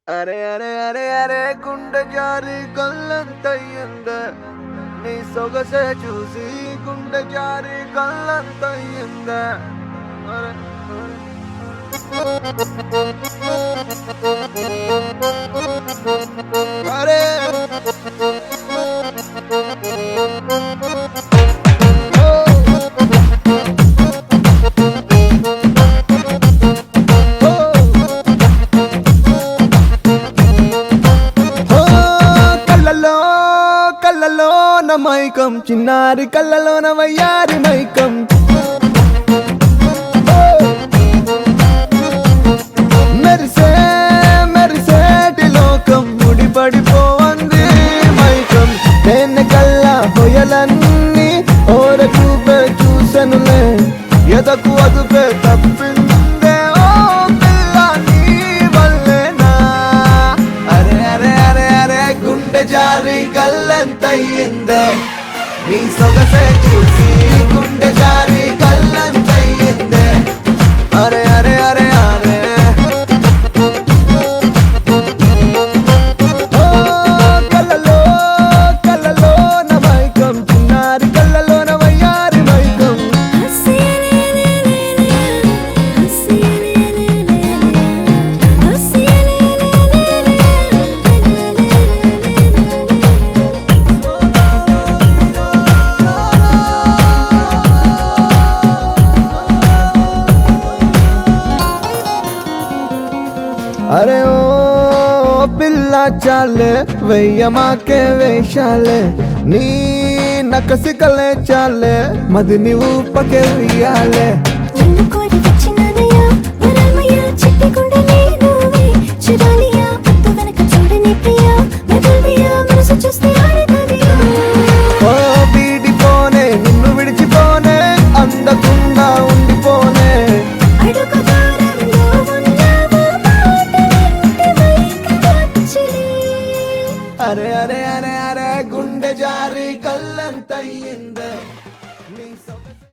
అరే అరే అరే అరే గుండె జారి కళ్ళంతయ్యిందే నీ సొగసే చూసి గుండె జారి కళ్ళంతయ్యిందే అరే అరే కళ్ళలోన మైకం చిన్నారి కళ్ళలోన వయ్యారి మైకం మెరిసే మెరిసేటి లోకం ముడిపడిపోంది మైకం నేను కల్లా హొయలన్నీ ఓర చూపే చూసెనులే ఎదకు అదుపే తప్పిందే ఓ పిల్ల నీ వల్లేనా అరే అరే అరే అరే గుండె జారి కళ్ళంతయ్యిందే నీ సొగసే చూసి గుండె జారి కళ్ళంతయ్యిందే అరే అరే అరే అరే ఓ కళ్ళలో కళ్ళలోన మైకం చిన్నారి కళ్ళలోన వయ్యారి మైకం అరే ఓ పిల్ల చాలే వెయ్యమాకే వేషాలే నీ నకసికలే చాలే మది నీవు పకే వెయ్యాలే ఓ వీడిపోనే నిన్ను విడిచిపోనే అందకుండా ఉండిపోనే అరే అరే అరే అరే గుండె జారి కళ్ళంతయ్యిందే నీ